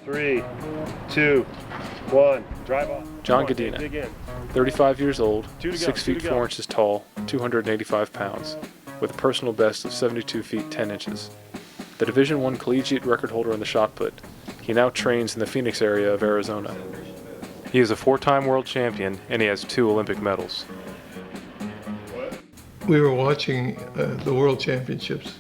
3, 2, 1, drive off. John Godina, 35 years old, 6 feet 4 inches tall, 285 pounds, with a personal best of 72 feet 10 inches. The Division I collegiate record holder in the shot put, he now trains in the Phoenix area of Arizona. He is a 4-time world champion and he has 2 Olympic medals. We were watching the World Championships,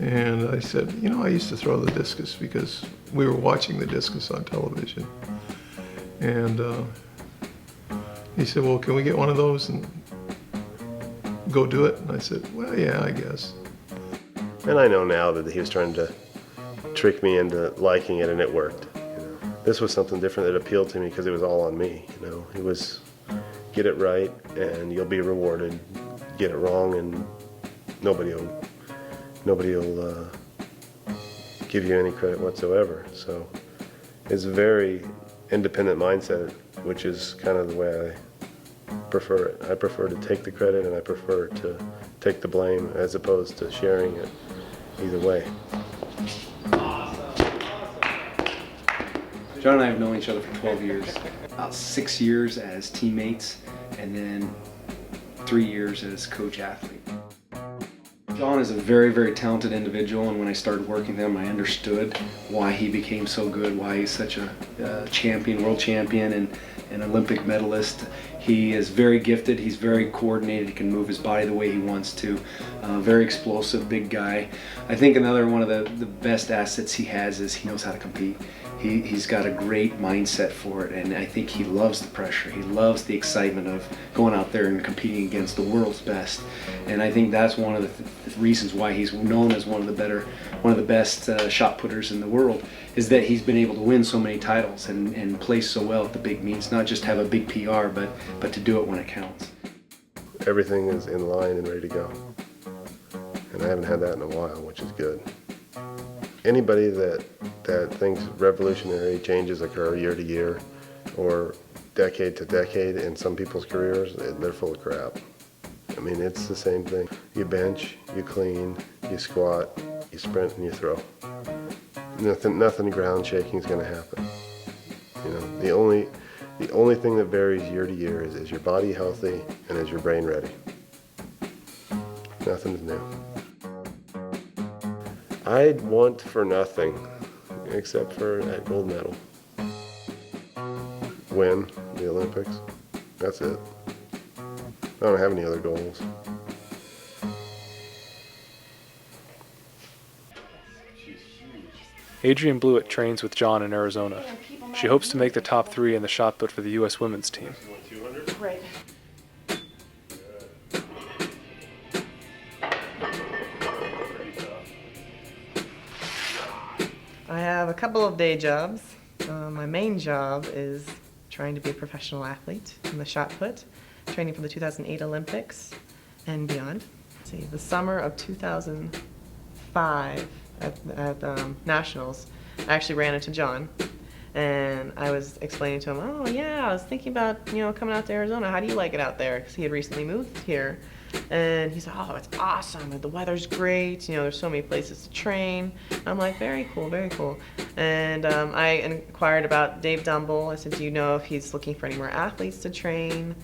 and I said, you know, I used to throw the discus because we were watching the discus on television. And he said, well, can we get one of those and go do it? And I said, well, yeah, I guess. And I know now that he was trying to trick me into liking it, and it worked. This was something different that appealed to me because it was all on me. It was get it right and you'll be rewarded. Get it wrong and nobody will give you any credit whatsoever. So it's a very independent mindset, which is kind of the way I prefer it. I prefer to take the credit and I prefer to take the blame as opposed to sharing it either way. John and I have known each other for 12 years, about 6 years as teammates, and then 3 years as coach athlete. John is a very, very talented individual, and when I started working with him, I understood why he became so good, why he's such a champion, world champion, and an Olympic medalist. He is very gifted, he's very coordinated, he can move his body the way he wants to. Very explosive, big guy. I think another one of the best assets he has is he knows how to compete. He's got a great mindset for it, and I think he loves the pressure. He loves the excitement of going out there and competing against the world's best. And I think that's one of the reasons why he's known as one of the best shot putters in the world, is that he's been able to win so many titles and place so well at the big meets, not just have a big PR, but to do it when it counts. Everything is in line and ready to go. And I haven't had that in a while, which is good. Anybody that thinks revolutionary changes occur year to year or decade to decade in some people's careers, they're full of crap. I mean, it's the same thing. You bench, you clean, you squat, you sprint, and you throw. Nothing ground shaking is going to happen. The only thing that varies year to year is your body healthy and is your brain ready. Nothing is new. I'd want for nothing except for that gold medal. Win the Olympics. That's it. I don't have any other goals. Adrienne Blewett trains with John in Arizona. She hopes to make the top 3 in the shot put for the U.S. women's team. Right. I have a couple of day jobs. My main job is trying to be a professional athlete in the shot put, training for the 2008 Olympics and beyond. Let's see, the summer of 2005 at Nationals, I actually ran into John, and I was explaining to him, oh yeah, I was thinking about coming out to Arizona. How do you like it out there? Because he had recently moved here. And he said, oh, it's awesome, the weather's great, there's so many places to train. I'm like, very cool, very cool. And I inquired about Dave Dumble. I said, do you know if he's looking for any more athletes to train?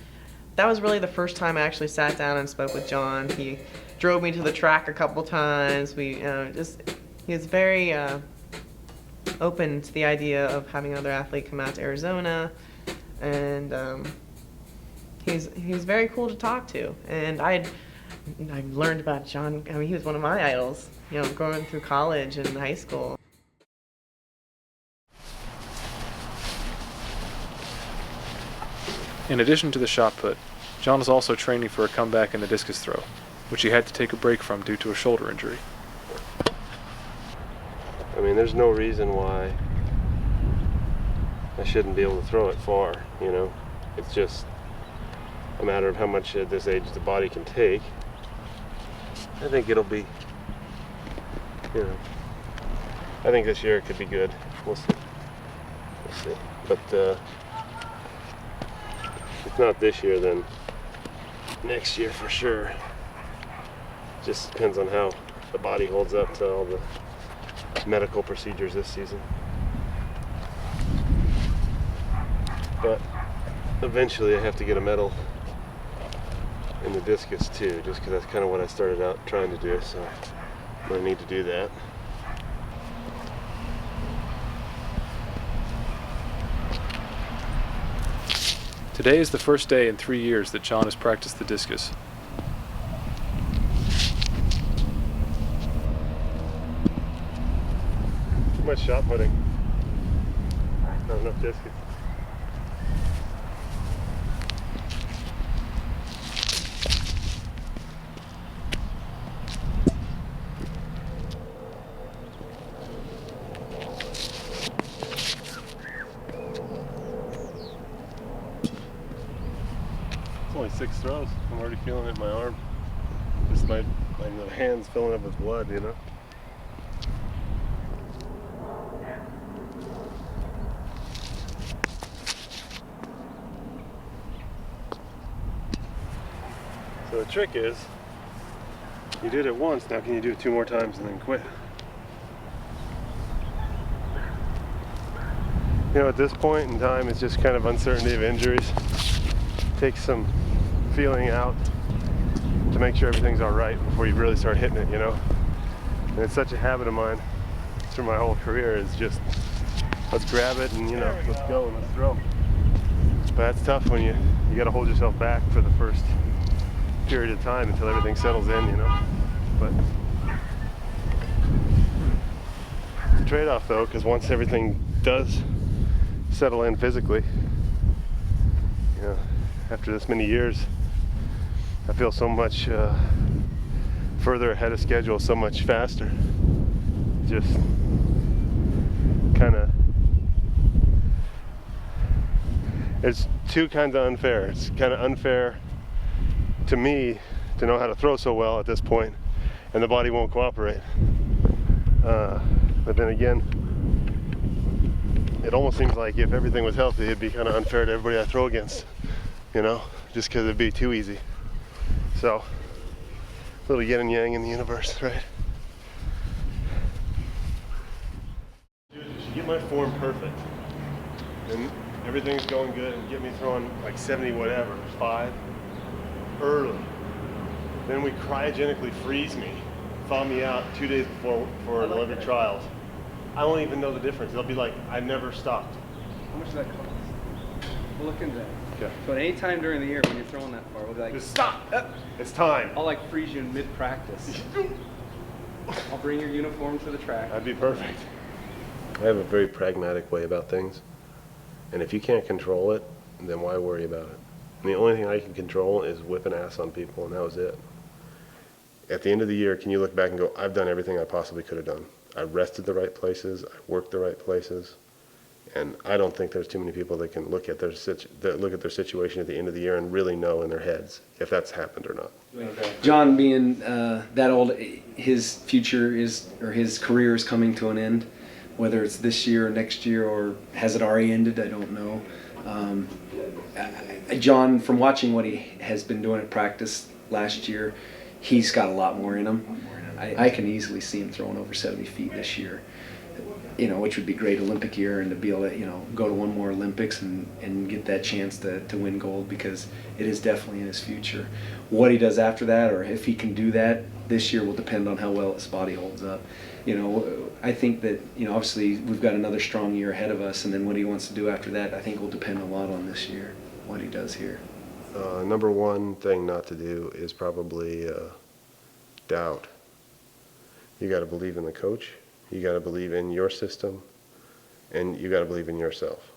That was really the first time I actually sat down and spoke with John. He drove me to the track a couple times. He was very open to the idea of having another athlete come out to Arizona. And He's very cool to talk to, and I learned about John. I mean, he was one of my idols, going through college and high school. In addition to the shot put, John is also training for a comeback in the discus throw, which he had to take a break from due to a shoulder injury. I mean, there's no reason why I shouldn't be able to throw it far, It's just a matter of how much at this age the body can take. I think it'll be, I think this year it could be good. We'll see. But if not this year, then next year for sure. Just depends on how the body holds up to all the medical procedures this season. eventually I have to get a medal in the discus too, just because that's kind of what I started out trying to do, so I'm going to need to do that. Today is the first day in 3 years that John has practiced the discus. Too much shot putting. Not enough discus. It's only 6 throws. I'm already feeling it in my arm. Just my hands filling up with blood, you know? So the trick is, you did it once, now can you do it 2 more times and then quit? You know, at this point in time, it's just kind of uncertainty of injuries. Take some feeling out to make sure everything's all right before you really start hitting it, you know? And it's such a habit of mine through my whole career is just, let's grab it and, you know, let's go and let's throw. But that's tough when you got to hold yourself back for the first period of time until everything settles in, you know? But it's a trade-off though, because once everything does settle in physically, you know, after this many years, I feel so much further ahead of schedule, so much faster. Just kind of, it's two kinds of unfair. It's kind of unfair to me to know how to throw so well at this point, and the body won't cooperate. But then again, it almost seems like if everything was healthy, it'd be kind of unfair to everybody I throw against, you know, just because it'd be too easy. So, a little yin and yang in the universe, right? Dude, you should get my form perfect, and everything's going good, and get me throwing like 70 whatever, 5, early. Then we cryogenically freeze me, thaw me out 2 days before for an Olympic trials. I won't even know the difference. They'll be like, I never stopped. How much does that cost? We'll look into that. Okay. So at any time during the year when you're throwing that far, we'll be like, Just stop! It's time. I'll like freeze you in mid-practice. I'll bring your uniform to the track. That'd be perfect. I have a very pragmatic way about things. And if you can't control it, then why worry about it? And the only thing I can control is whipping ass on people, and that was it. At the end of the year, can you look back and go, I've done everything I possibly could have done. I rested the right places, I worked the right places, and I don't think there's too many people that can look at their situation at the end of the year and really know in their heads if that's happened or not. John being that old, his future is, or his career is coming to an end, whether it's this year or next year, or has it already ended, I don't know. John, from watching what he has been doing at practice last year, he's got a lot more in him. I can easily see him throwing over 70 feet this year, you know, which would be great Olympic year, and to be able to, you know, go to one more Olympics and get that chance to win gold, because it is definitely in his future. What he does after that, or if he can do that this year, will depend on how well his body holds up. You know, I think that, you know, obviously we've got another strong year ahead of us, and then what he wants to do after that, I think will depend a lot on this year, what he does here. Number one thing not to do is probably doubt. You got to believe in the coach, you got to believe in your system, and you got to believe in yourself.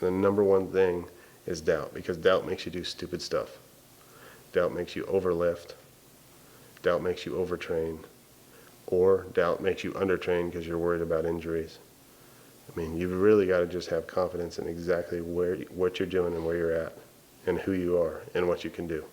The number one thing is doubt, because doubt makes you do stupid stuff. Doubt makes you overlift, doubt makes you overtrain, or doubt makes you undertrain because you're worried about injuries. I mean, you've really got to just have confidence in exactly what you're doing and where you're at, and who you are, and what you can do.